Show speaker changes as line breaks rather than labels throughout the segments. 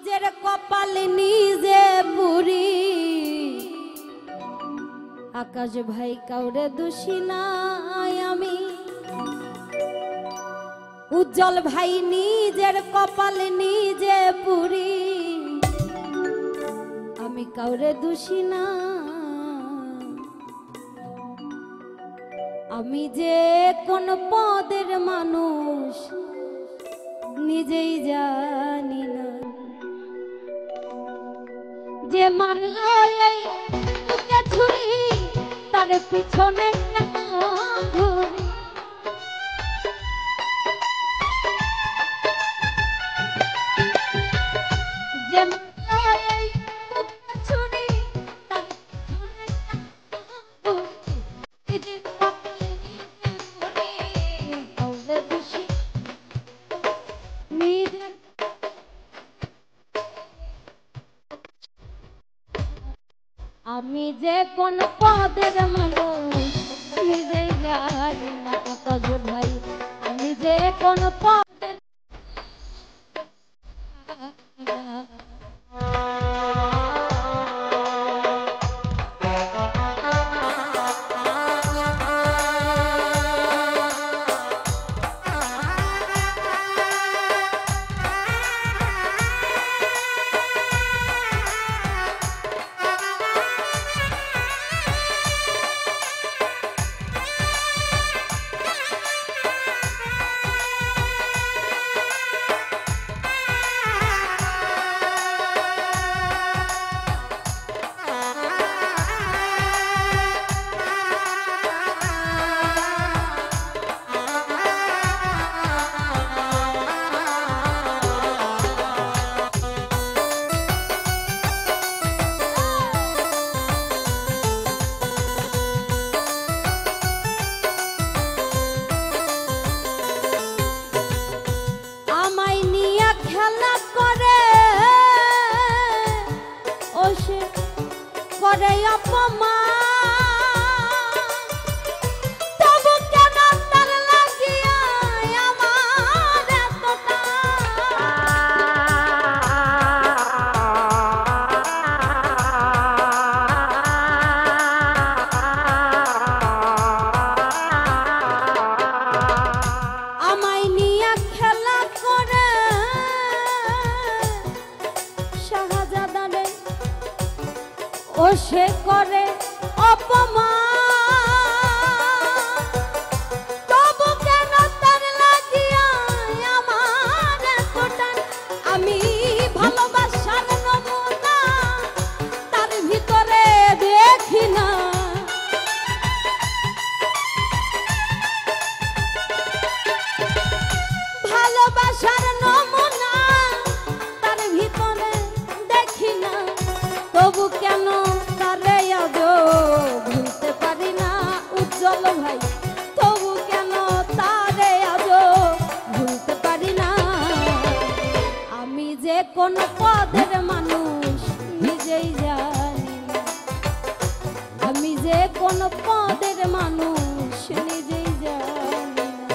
নিজের কপাল নিজে পুরি আকাশ ভাই কাউরে দোষী নাই আমি উজ্জ্বল ভাই নিজের কপাল নিজে পুরি আমি কাউরে দোষী না আমি যে কোন পদের মানুষ নিজেই জানি না যে মারলো এই বুকে ছুরি তার পিছনে ঘুরি যে মারলো এই বুকে ছুরি তার পিছনে ঘুরি আমি যে কোন পদের মানুষ নিজে জানি না আকাশ ভাই আমি যে কোন পদের করে অপমান তবু কেন তার লাগিয়া আমার এতটা আমায় নিয়ে খেলা করে শাহজাদারে ও সে করে অপমান তবু কেন তার লাগিয়া আমার এতটা আমি ভালোবাসার নমুনা তার ভিতরে দেখি না ভালোবাসার নমুনা তার ভিতরে দেখি না তবু কেন তারে আজো ভুলতে পারি না উজ্জ্বল ভাই তবু কেন তারে আজো ভুলতে পারি না আমি যে কোন পদের মানুষ নিজেই জানি না আমি যে কোন পদের মানুষ নিজেই জানি না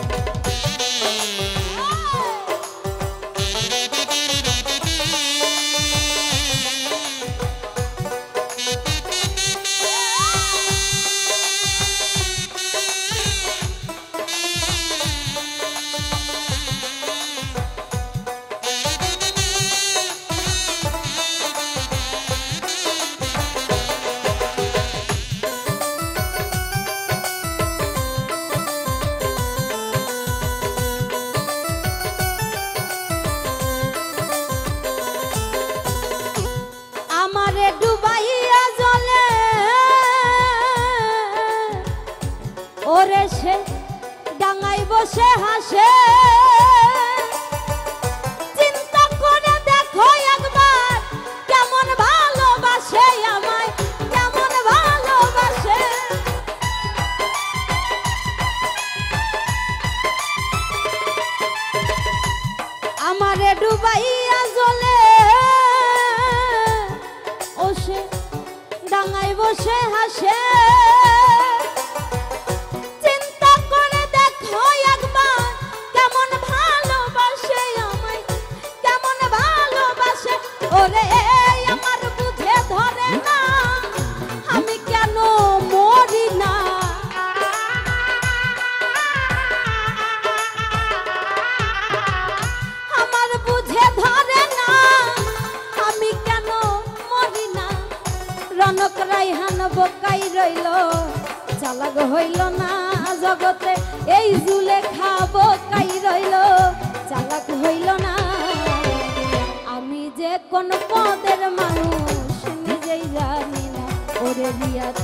আমারে ডুবাইয়া জলে ওরে সে ডাঙায় বসে হাসে চিন্তা করে দেখো একবার কেমন ভালোবাসে আমায় কেমন ভালোবাসে আমারে ডুবাইয়া জলে ডাঙায় বসে হাসে চিন্তা করে দেখো একবার কেমন জগতে এই জুলে খাবো কাই রইল চালাক হইল না আমি যে কোন পদের মানুষ নিজেই জানি না ওরে রিয়াদ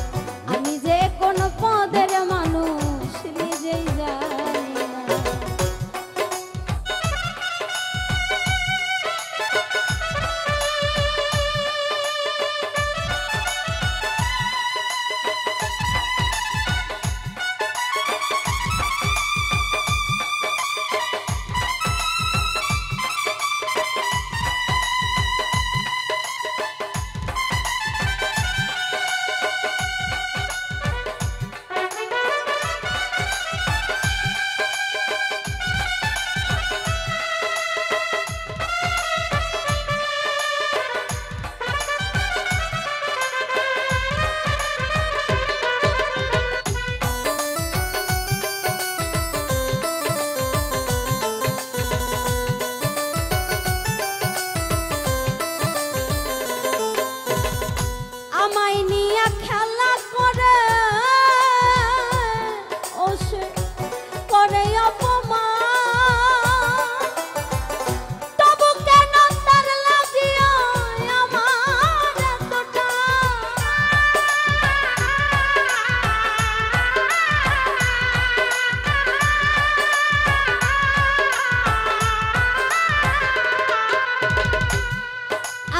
আমি যে কোন পদের মানুষ নিজেই জানি না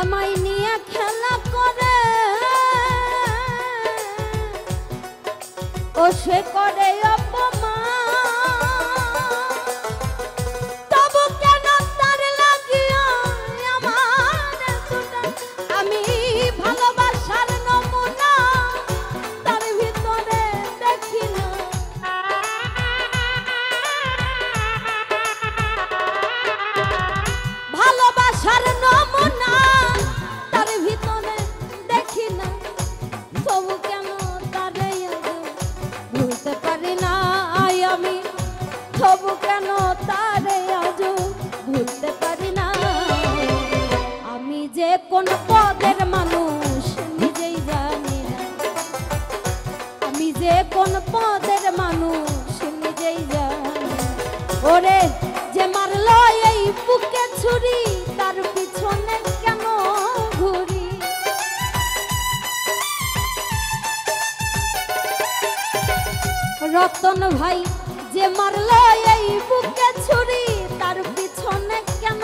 আমায় নিয়ে খেলা করে ও সে করে অপমান তবু কেন তার লাগিয়া আমার এতটা আমি ভালোবাসার নমুনা তার ভিতরে দেখি না ভালোবাসার নমুনা তার ভিতরে দেখি না তবু কেন তারে ভুলতে পারি না আমি তবু কেন তারে আজ ভুলতে পারি না আমি যে কোন পদের মানুষ নিজেই জানি না আমি যে কোন পদের মানুষ নিজেই জানি ওরে যে মারলো এই বুকে ছুরি তার পিছনে কেন ঘুরি রতন ভাই যে মারলো এই বুকে ছুরি তার পিছনে কেন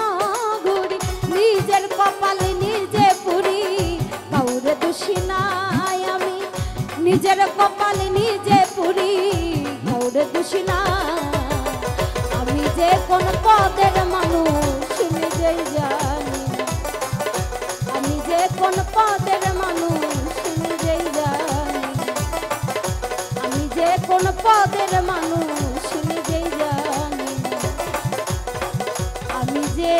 ঘুরি নিজের কপালে নিজে পুরি কাউরে দোষী নাই আমি নিজের কপালে নিজে পুরি কাউরে দোষী না আমি যে কোন পদের মানুষ নিজেই জানি আমি যে কোন পদের মানুষ নিজেই জানি আমি যে কোন পদের মানুষ নিজেই জানি আমি যে